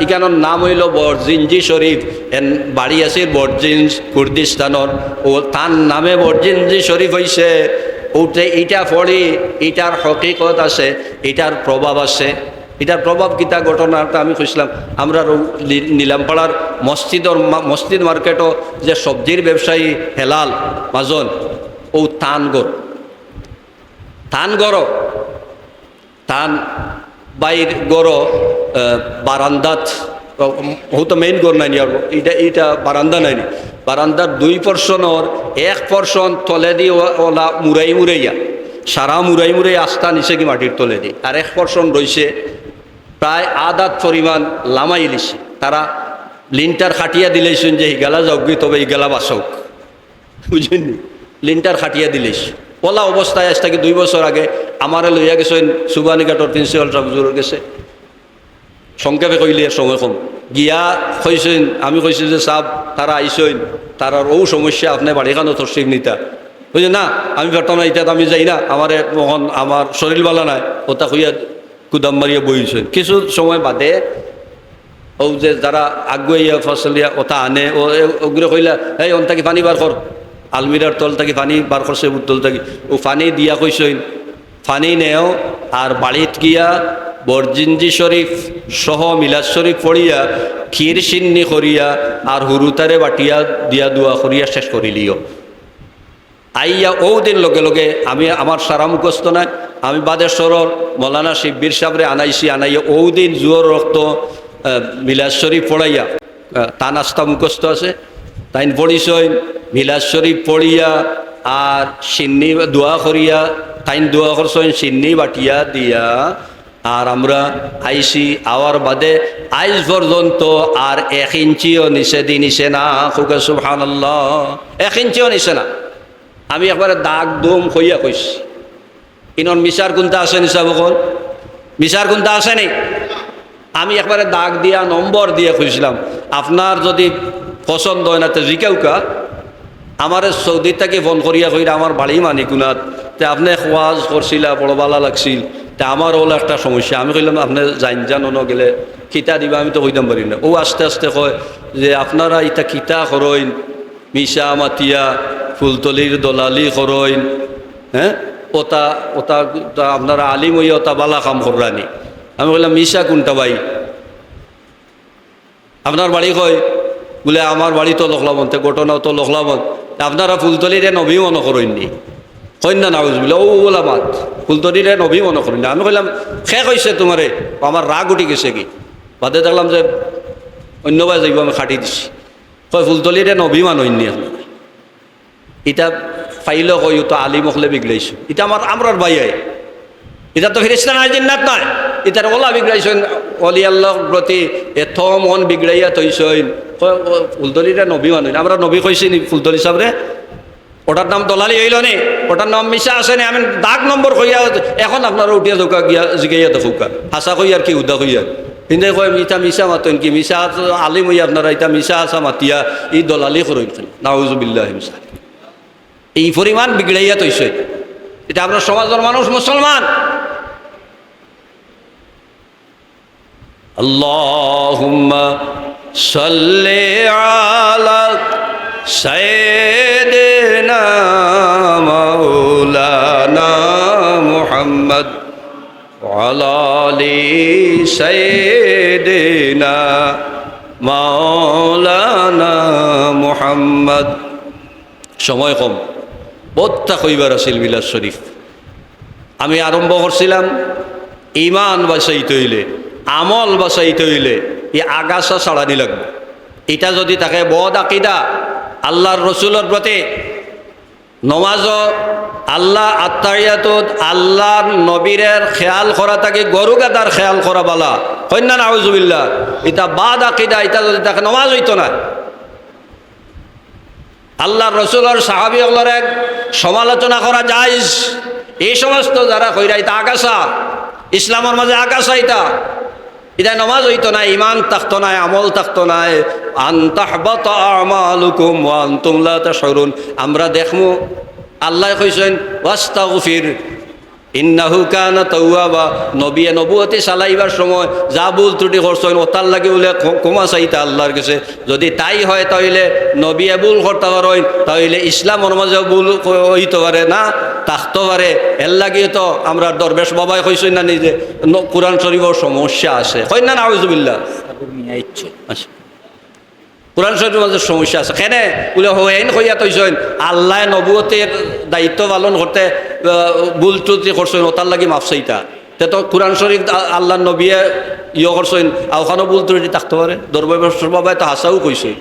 ইকানোর নাম হইল বরজিনজি শরীফ। এন বাড়ি আছে বরজিনজ কুর্দিস্তানোর, ও তার নামে বরজিনজি শরীফ হয়েছে। ওতে ইটা পড়ি, ইটার হকিকত আছে, ইটার প্রভাব আছে। এটার প্রভাব কিতা ঘটনাটা আমি খুঁজলাম। আমরা নীলামপাড়ার মসজিদ মার্কেটও যে সবজির ব্যবসায়ী হেলাল মাজন, ও তান বাইর গড় বারান্দাত, ও তো মেইন গড় নাইনি, আর এইটা বারান্দা নাইনি, বারান্দার 2% 1% তলে দি ওলা মুরাইয়া সারা মুরাই আস্থা নিচে কি মাটির তলে দি, আর 1% রয়েছে প্রায় আদাত পরিমাণ লামাই লিছে। তারা লিনটার খাটিয়া দিলেছেন যে হিগালা যাওগি, তবে হিগালা বাসক, বুঝলেন? লিনটার খাটিয়া দিলেছ ওলা অবস্থায় আজ থেকে 2 বছর আগে আমারে লইয়া গেছেন সুবানীঘাটর প্রিন্সিপাল সাহেব গেছে। সংক্ষেপে কইলে সময় কম গিয়া কইছেন, আমি কইছি যে সাহেব তারা আইসেন, তারার ও সমস্যা আপনি বাড়িখানো তরসিক নিতা, বুঝলেন? না আমি পারতাম না, ইটাত আমি যাই না, আমার শরীর বালা নাই, ওটা কইয়া কুদাম মারিয়া বইছেন। কিছু সময় বাদে ও যে যারা আগুয়াইয়া ফসলিয়া ওটা আনে, ওগুলো কইলা এই অন্তাকি পানি বার কর, আলমিরার তল থাকি পানি বার করছে, উত্তল থাকি ও পানি দিয়া কইসইন, পানি নেও আর বাড়িত গিয়া বরজিনজি শরীফ সহ মিলাদ শরীফ পড়িয়া ক্ষীর সিন্নি করিয়া আর হুরুতারে বাটিয়া দিয়া দোয়া করিয়া শেষ করিলিও। আইয়া ও দিন লগে লগে আমি আমার সারা মুখস্থ নাই, আমি বাদেশ্বরর মৌলানা শিব্বির সাহেবরে আনাইয়া ও দিন জুয়োর রক্ত মিলাদ শরীফ পড়াইয়া তা নাস্তা মুখস্থ আছে, তাইন পড়িছইন মিলাদ শরীফ পড়িয়া আর সিন্নি দোয়া করিয়া, তাইন দোয়া করছইন সিন্নি বাটিয়া দিয়া। আর আমরা আইসি আওয়ার বাদে আইজ পর্যন্ত আর 1 ইঞ্চিও নিচে না, খুকা সুবহানাল্লাহ, 1 ইঞ্চিও নিচে না। আমি একবারে দাগ দুম হইয়া কইছি, ইনর মিশার কোনটা আছে নিশা বকল, মিশার কোনটা আছে নি? আমি একবারে দাগ দিয়া নম্বর দিয়ে খুঁজলাম। আপনার যদি পছন্দ হয় না তো জিকাউকা আমার সৌদি থেকে ফোন করিয়া কইরা আমার বাড়ি মানি কুনাত, তে আপনি খোয়াজ করছিলা বড় বালা লাগছিল, তা আমার হলো একটা সমস্যা। আমি কইলাম আপনি জানো গেলে কিতা দিবা, আমি তো কইতাম পারি না। ও আস্তে আস্তে কয় যে আপনারা ইটা কিতা করইন, মিশা মাতিয়া ফুলতলির দলালি করইন, হ্যাঁ ওটা আপনারা আলিম হইয়া ওটা বালা কাম করানি। আমি বললাম মিশা কোনটা ভাই, আপনার বাড়ি কয়? বলে আমার বাড়ি তো লখলাবন্তে, ঘটনাও তো লখলাবন, আপনারা ফুলতলিরে নবী মনে করেননি, কন্যা নাউজ বলে ও বলা মাত ফুলতলিরে নবী মনে করেননি। আমি কইলাম শেষ হয়েছে তোমারে, আমার রাগ উঠি গেছে কি, বাদে দেখলাম যে অন্যবার যাইব, আমি খাটি দিছি, কয় ফুলতলিরে নবী মানইনি। এটা ফাইল কই তো আলিম হলে বিগড়াইছো, এটা আমরার ভাই, এটা তো ফেরেশতা নাই, জিন্নাত নয়, এটার ওলা বিগড়াইছেন, অলি আল্লাহর প্রতি এত মন বিগড়াইয়া থইছেন, ফুলতলিরা নবী মানুষ। আমরা নবী কইছি নি ফুলতলি সাহেবরে? ওটার নাম দলালি হইল নি, ওটার নাম মিশা আছে নি? আমি দাগ নম্বর কইয়া এখন আপনারা উঠিয়া ধোকা গিয়া জিগাইয়া দেখুকা হাসা কইয়ার কি উদা কইয়ার, কিন্তু কয় ইটা মিশা মাতেন কি, মিশা আলিম হইয়া আপনারা ইটা মিশা আসা মাতিয়া ই দলালি করইন, নাউজুবিল্লাহ। এই পরিমাণ বিগড়াইয়া তৈছে, এটা আপনার সমাজের মানুষ মুসলমান। আল্লাহুম্মা সাল্লি আলা সাইয়্যিদিনা মাওলানা মুহাম্মদ ওয়া আলা আলি সাইয়্যিদিনা মাওলানা মুহাম্মদ। সময় কম, বহুতটা কইবার আছিল মিলাদ শরীফ। আমি আরম্ভ করছিলাম ইমান বাঁচাইতে হইলে, আমল বাঁচাইতে হইলে এই আগাছা ছাড়ানি লাগবে। এটা যদি থাকে বদ আকিদা আল্লাহর রসুলের প্রতি, নমাজ আল্লাহ আত্মারিয়াত আল্লাহর নবীরের খেয়াল করা থাকে গরু গাদার খেয়াল করা বালা, কন্যা নাউজুবিল্লাহ। এটা বাদ আকিদা, এটা যদি থাকে নমাজ হইতো না। আল্লাহর রসুলের সাহাবী হলের এক সমালোচনা করা জায়েজ, এই সমস্ত যারা কইরা এটা আগাছা, ইসলামের মাঝে আগাছা, এটা নমাজ হইতো না, ইমান থাকতো না, আমল থাকতো না। আনতাহবাতা আমালুকুম ওয়া আনতুম লা তাশউরুন। আমরা দেখমু আল্লাহ কইছেন ওয়াস্তাগফির ইন্নাহু কানা তাওয়াবা, নবিয়ে নবুয়তি চালাইবার সময় যা ভুল ত্রুটি করছেন ওতার লাগে বলে ক্ষমা চাইতে আল্লাহর কাছে। যদি তাই হয় তাহলে নবিয়ে ভুল করতে পারেন, তাহলে ইসলামের মাঝে ভুল হইতে পারে না, থাকতে পারে। এর লাগিয়ে তো আমরা দরবেশ বাবাই কইছেন না নিজে কোরআন শরীফের সমস্যা আছে, কই না নাউজুবিল্লাহ। আচ্ছা, কোরআন শরীফের মাঝে সমস্যা আছে কেন বলে হইন কইয়া তৈছেন আল্লাহ নবুয়তের দায়িত্ব পালন করতে ভুল ত্রুটি করছেন ওতার লাগি মাফ চাইতা। তে তো কোরআন শরীফ আল্লাহ নবিয়ে করছেন ওখানেও ভুল ত্রুটি থাকতে পারে। দরবেশ বাবাই তো হাসাও কইছে,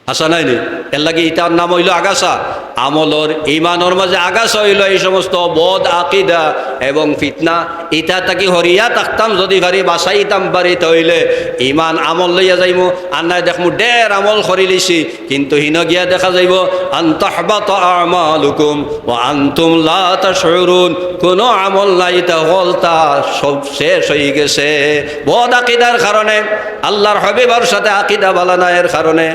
হাসা নাই নি। এর লাগে ইটার নাম হইল আগাছা। আমলর ইমানর মাঝে আগাছা হইল এই সমস্ত বদ আকিদা এবং ফিতনা। ইটা তাকে হরিয়া থাকতাম যদি পারি বাসাইতাম পারি তাইলে ইমান আমল লইয়া যাইব। আর নাই দেখমু ডের আমল করি লিছি কিন্তু হিন গিয়া দেখা যাইব আনতাহবাত আমালুকুম ওয়া আনতুম লা তাশউরুন, কোনো আমল নাই, তা হলতা সব শেষ হয়ে গেছে বদ আকিদার কারণে, আল্লাহর হাবিবের সাথে আকিদা বালা না এর কারণে।